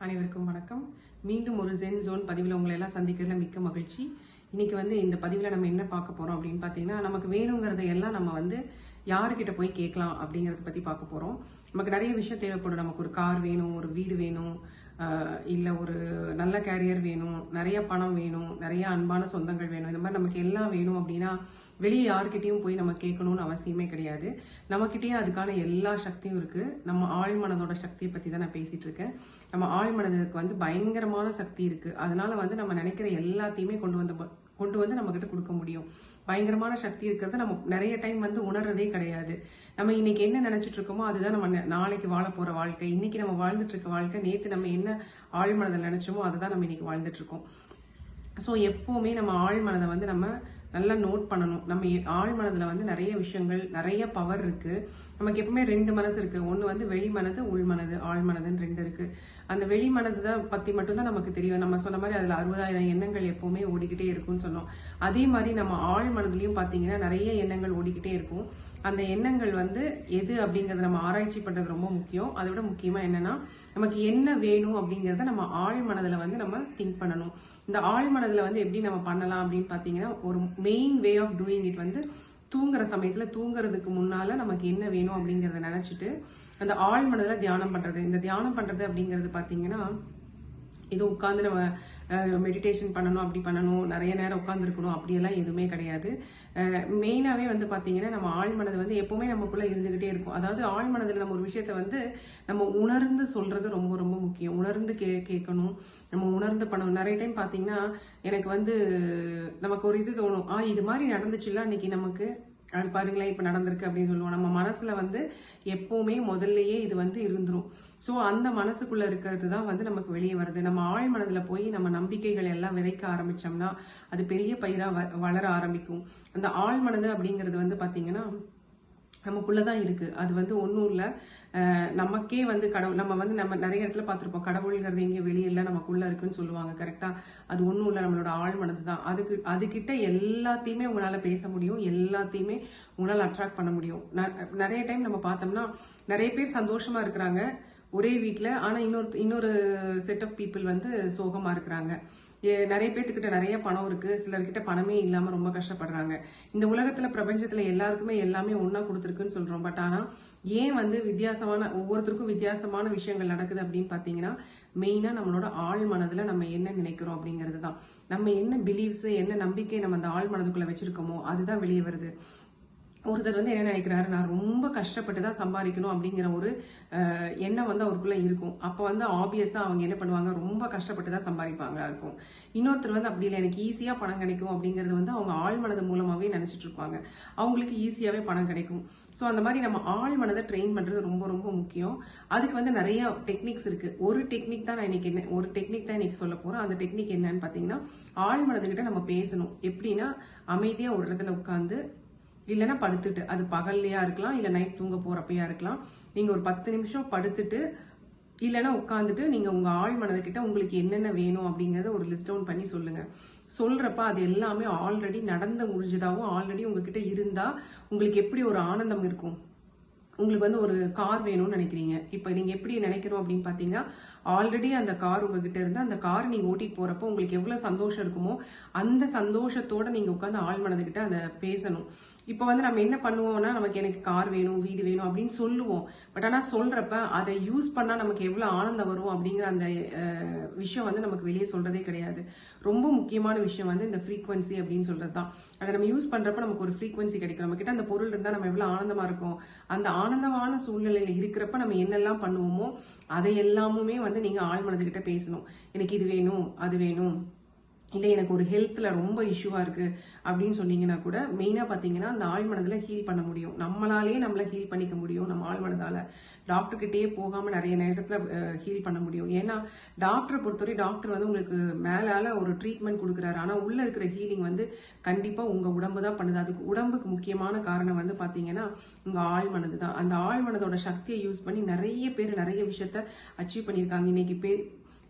அனைவருக்கும் வணக்கம். மீண்டும் ஒரு ஜென் ஜோன் பதிவில் உங்களை எல்லாம் சந்திக்கிறதுல மிக்க மகிழ்ச்சி. இன்னைக்கு இந்த பதிவில் நம்ம என்ன பார்க்க போறோம் அப்படின்னு பார்த்தீங்கன்னா, நமக்கு வேணுங்கிறத எல்லாம் நம்ம யாருக்கிட்ட போய் கேட்கலாம் அப்படிங்கிறத பற்றி பார்க்க போகிறோம். நமக்கு நிறைய விஷயம் தேவைப்படும். நமக்கு ஒரு கார் வேணும், ஒரு வீடு வேணும், இல்லை ஒரு நல்ல கேரியர் வேணும், நிறைய பணம் வேணும், நிறைய அன்பான சொந்தங்கள் வேணும். இந்த மாதிரி நமக்கு எல்லாம் வேணும் அப்படின்னா வெளியே யாருக்கிட்டையும் போய் நம்ம கேட்கணும்னு அவசியமே கிடையாது. நம்மக்கிட்டேயே அதுக்கான எல்லா சக்தியும் இருக்கு. நம்ம ஆழ் மனதோட சக்தியை பற்றி தான் நான் பேசிட்டு இருக்கேன். நம்ம ஆழ் மனதுக்கு பயங்கரமான சக்தி இருக்கு. அதனால நம்ம நினைக்கிற எல்லாத்தையுமே கொண்டு வந்து நம்ம கிட்ட கொடுக்க முடியும். பயங்கரமான சக்தி இருக்கிறது நம்ம நிறைய டைம் உணர்றதே கிடையாது. நம்ம இன்னைக்கு என்ன நினைச்சிட்டு இருக்கோமோ அதுதான் நம்ம நாளைக்கு வாழ போற வாழ்க்கை. இன்னைக்கு நம்ம வாழ்ந்துட்டு இருக்க வாழ்க்கை நேத்து நம்ம என்ன ஆழ்மனதில் நினைச்சோமோ அதுதான் நம்ம இன்னைக்கு வாழ்ந்துட்டு இருக்கோம். ஸோ எப்பவுமே நம்ம ஆழ்மனதை நம்ம நல்லா நோட் பண்ணணும். நம்ம ஆழ்மனதில் நிறைய விஷயங்கள், நிறைய பவர் இருக்கு. நமக்கு எப்பவுமே ரெண்டு மனசு இருக்கு. ஒன்று வெளி மனது, உள் மனது, ஆழ்மனதுன்னு ரெண்டு இருக்கு. அந்த வெளி மனது தான் பத்தி மட்டும்தான் நமக்கு தெரியும். நம்ம சொன்ன மாதிரி அதுல 60,000 எண்ணங்கள் எப்பவுமே ஓடிக்கிட்டே இருக்கும்னு சொன்னோம். அதே மாதிரி நம்ம ஆழ் மனதிலையும் பாத்தீங்கன்னா நிறைய எண்ணங்கள் ஓடிக்கிட்டே இருக்கும். அந்த எண்ணங்கள் எது அப்படிங்கறத நம்ம ஆராய்ச்சி பண்றது ரொம்ப முக்கியம். அதை விட முக்கியமா என்னன்னா, நமக்கு என்ன வேணும் அப்படிங்கறத நம்ம ஆழ் மனதுல நம்ம திங்க் பண்ணணும். இந்த ஆழ் மனதுல எப்படி நம்ம பண்ணலாம் அப்படின்னு பாத்தீங்கன்னா, ஒரு main way of doing it தூங்குற சமயத்துல தூங்குறதுக்கு முன்னால நமக்கு என்ன வேணும் அப்படிங்கறத நினைச்சிட்டு அந்த ஆழ் மனதுல தியானம் பண்றது. இந்த தியானம் பண்றது அப்படிங்கிறது பாத்தீங்கன்னா, இது உட்காந்து நம்ம மெடிடேஷன் பண்ணணும், அப்படி பண்ணணும், நிறைய நேரம் உட்காந்துருக்கணும், அப்படியெல்லாம் எதுவுமே கிடையாது. மெயினாகவே பார்த்தீங்கன்னா நம்ம ஆழ்மனது எப்பவுமே நமக்குள்ள இருந்துகிட்டே இருக்கும். அதாவது ஆழ்மனதில் நம்ம ஒரு விஷயத்த நம்ம உணர்ந்து சொல்றது ரொம்ப ரொம்ப முக்கியம். உணர்ந்து கேட்கணும், நம்ம உணர்ந்து பண்ணணும். நிறைய டைம் பார்த்தீங்கன்னா எனக்கு நமக்கு ஒரு இது தோணும், இது மாதிரி நடந்துச்சுல்ல அன்னைக்கு நமக்கு, அது பாருங்களேன் இப்ப நடந்திருக்கு அப்படின்னு சொல்லுவோம். நம்ம மனசுல எப்பவுமே முதல்லயே இது இருந்துரும். சோ அந்த மனசுக்குள்ள இருக்கிறது தான் நமக்கு வெளியே வருது. நம்ம ஆழ் மனதுல போய் நம்ம நம்பிக்கைகள் எல்லாம் விதைக்க ஆரம்பிச்சோம்னா அது பெரிய பயிரா வளர ஆரம்பிக்கும். அந்த ஆழ் மனது அப்படிங்கிறது பாத்தீங்கன்னா நமக்குள்ளதான் இருக்கு. அது ஒன்றும் இல்லை, நமக்கே கடவுள். நம்ம நிறைய இடத்துல பார்த்துருப்போம், கடவுள்ங்கிறது எங்கேயும் வெளியில நமக்குள்ள இருக்குன்னு சொல்லுவாங்க. கரெக்டா? அது ஒன்றும் இல்லை, நம்மளோட ஆழ் மனது தான். அதுகிட்ட எல்லாத்தையுமே உங்களால பேச முடியும், எல்லாத்தையுமே உங்களால அட்ராக்ட் பண்ண முடியும். நிறைய டைம் நம்ம பார்த்தோம்னா நிறைய பேர் சந்தோஷமா இருக்கிறாங்க ஒரே வீட்டுல, ஆனா இன்னொரு செட் ஆஃப் பீப்புள் சோகமா இருக்கிறாங்க. நிறைய பேர்த்துக்கிட்ட நிறைய பணம் இருக்கு, சிலர்கிட்ட பணமே இல்லாம ரொம்ப கஷ்டப்படுறாங்க. இந்த உலகத்துல பிரபஞ்சத்துல எல்லாருக்குமே எல்லாமே ஒன்னா கொடுத்துருக்குன்னு சொல்றோம். பட் ஆனா ஏன் வித்தியாசமான, ஒவ்வொருத்தருக்கும் வித்தியாசமான விஷயங்கள் நடக்குது அப்படின்னு பாத்தீங்கன்னா, மெயினா நம்மளோட ஆழ் மனதுல நம்ம என்ன நினைக்கிறோம் அப்படிங்கிறது தான். நம்ம என்ன பிலீவ்ஸ், என்ன நம்பிக்கை நம்ம அந்த ஆழ் மனதுக்குள்ள வச்சிருக்கோமோ அதுதான் வெளியே வருது. ஒருத்தர் என்ன நினைக்கிறாரு, நான் ரொம்ப கஷ்டப்பட்டு தான் சம்பாதிக்கணும் அப்படிங்கிற ஒரு எண்ணம் அவருக்குள்ள இருக்கும். அப்போ ஆப்வியஸா அவங்க என்ன பண்ணுவாங்க, ரொம்ப கஷ்டப்பட்டு தான் சம்பாதிப்பாங்களா இருக்கும். இன்னொருத்தர் அப்படி இல்லை, எனக்கு ஈஸியா பணம் கிடைக்கும் அப்படிங்கிறது அவங்க ஆழ் மனது மூலமாவே நினைச்சிட்டு இருப்பாங்க. அவங்களுக்கு ஈஸியாவே பணம் கிடைக்கும். ஸோ அந்த மாதிரி நம்ம ஆழ் மனதை ட்ரெயின் பண்றது ரொம்ப ரொம்ப முக்கியம். அதுக்கு நிறைய டெக்னிக்ஸ் இருக்கு. ஒரு டெக்னிக் தான் இன்னைக்கு சொல்ல போறோம். அந்த டெக்னிக் என்னன்னு பாத்தீங்கன்னா, ஆழ் மனதுகிட்ட நம்ம பேசணும். எப்படின்னா, அமைதியா ஒரு இடத்துல உட்காந்து, இல்லைன்னா படுத்துட்டு, அது பகல்லையா இருக்கலாம், இல்ல நைட் தூங்க போறப்பையா இருக்கலாம். நீங்க ஒரு 10 நிமிஷம் படுத்துட்டு இல்லைன்னா உட்காந்துட்டு நீங்க உங்க ஆழ் மனதுகிட்ட உங்களுக்கு என்னென்ன வேணும் அப்படிங்கறத ஒரு லிஸ்ட் டவுன் பண்ணி சொல்லுங்க. சொல்றப்ப அது எல்லாமே ஆல்ரெடி நடந்து முடிஞ்சதாவும், ஆல்ரெடி உங்ககிட்ட இருந்தா உங்களுக்கு எப்படி ஒரு ஆனந்தம் இருக்கும். உங்களுக்கு ஒரு கார் வேணும்னு நினைக்கிறீங்க. இப்ப நீங்க எப்படி நினைக்கிறோம் அப்படின்னு பாத்தீங்கன்னா, ஆல்ரெடி அந்த கார் உங்ககிட்ட இருந்து அந்த கார் நீங்க ஓட்டிட்டு போறப்போ உங்களுக்கு எவ்வளவு சந்தோஷம் இருக்குமோ அந்த சந்தோஷத்தோட நீங்க உட்காந்து ஆழ் மனதுகிட்ட அதை பேசணும். இப்ப நம்ம என்ன பண்ணுவோம்னா, நமக்கு எனக்கு கார் வேணும், வீடு வேணும் அப்படின்னு சொல்லுவோம். பட் ஆனா சொல்றப்ப அதை யூஸ் பண்ணா நமக்கு எவ்வளவு ஆனந்தம் வரும் அப்படிங்கிற அந்த விஷயம் நமக்கு வெளியே சொல்றதே கிடையாது. ரொம்ப முக்கியமான விஷயம் இந்த ஃப்ரீக்வன்சி அப்படின்னு சொல்றதுதான். அதை நம்ம யூஸ் பண்றப்ப நமக்கு ஒரு ஃப்ரீக்வன்சி கிடைக்கும். நம்ம கிட்ட அந்த பொருள் இருந்தா நம்ம எவ்வளவு ஆனந்தமா இருக்கும். அந்த ஆனந்தமான சூழ்நிலையில இருக்கிறப்ப நம்ம என்னெல்லாம் பண்ணுவோமோ அதை எல்லாமுமே நீங்க ஆழ் மனதுகிட்ட பேசணும். எனக்கு இது வேணும், அது வேணும், இல்லை எனக்கு ஒரு ஹெல்த்ல ரொம்ப இஷ்யூவா இருக்கு அப்படின்னு சொன்னீங்கன்னா கூட, மெயினா பாத்தீங்கன்னா அந்த ஆழ் மனதுல ஹீல் பண்ண முடியும். நம்மளாலே நம்மள ஹீல் பண்ணிக்க முடியும். நம்ம ஆழ் மனதால டாக்டர் கிட்டே போகாம நிறைய நேரத்துல ஹீல் பண்ண முடியும். ஏன்னா டாக்டரை பொறுத்தவரை டாக்டர் உங்களுக்கு மேலால ஒரு ட்ரீட்மெண்ட் கொடுக்குறாரு. ஆனா உள்ள இருக்கிற ஹீலிங் கண்டிப்பா உங்க உடம்பு தான் பண்ணுது. அதுக்கு உடம்புக்கு முக்கியமான காரணம் பாத்தீங்கன்னா உங்க ஆழ் மனது தான். அந்த ஆழ் மனதோட சக்தியை யூஸ் பண்ணி நிறைய பேர் நிறைய விஷயத்த அச்சீவ் பண்ணியிருக்காங்க. இன்னைக்கு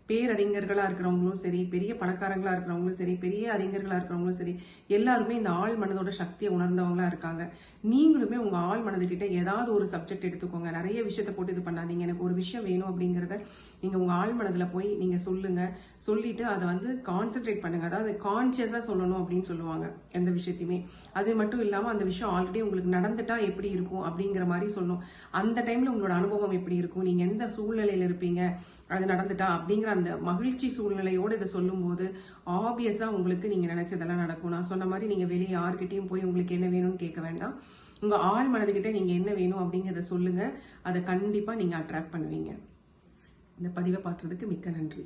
பேரறிஞர்களா இருக்கிறவங்களும் சரி, பெரிய பணக்காரங்களா இருக்கிறவங்களும் சரி, பெரிய அறிஞர்களா இருக்கிறவங்களும் சரி, எல்லாருமே இந்த ஆழ் மனதோட சக்தியை உணர்ந்தவங்களா இருக்காங்க. நீங்களுமே உங்க ஆழ் மனதுகிட்ட ஏதாவது ஒரு சப்ஜெக்ட் எடுத்துக்கோங்க. நிறைய விஷயத்த போட்டு இது பண்ணாதீங்க. எனக்கு ஒரு விஷயம் வேணும் அப்படிங்கிறத நீங்க உங்க ஆழ் மனதுல போய் நீங்க சொல்லுங்க. சொல்லிட்டு அதை வந்து கான்சென்ட்ரேட் பண்ணுங்க. அதாவது கான்சியஸா சொல்லணும் அப்படின்னு சொல்லுவாங்க எந்த விஷயத்தையுமே. அது மட்டும் இல்லாம அந்த விஷயம் ஆல்ரெடி உங்களுக்கு நடந்துட்டா எப்படி இருக்கும் அப்படிங்கிற மாதிரி சொல்லணும். அந்த டைம்ல உங்களோட அனுபவம் எப்படி இருக்கும், நீங்க எந்த சூழ்நிலையில இருப்பீங்க, அது நடந்துட்டா அப்படிங்கிற அந்த மகிழ்ச்சி சூழ்நிலையோடு இதை சொல்லும்போது ஆப்வியஸா உங்களுக்கு நீங்க நினைச்சதெல்லாம் நடக்கும். நான் சொன்ன மாதிரி நீங்க வெளியே யார்கிட்டயும் போய் உங்களுக்கு என்ன வேணும்னு கேட்க வேண்டாம். உங்க ஆழ் மனதுகிட்ட நீங்க என்ன வேணும் அப்படிங்கிறத சொல்லுங்க. அதை கண்டிப்பா நீங்க அட்ராக்ட் பண்ணுவீங்க. இந்த பதிவை பார்த்ததுக்கு மிக்க நன்றி.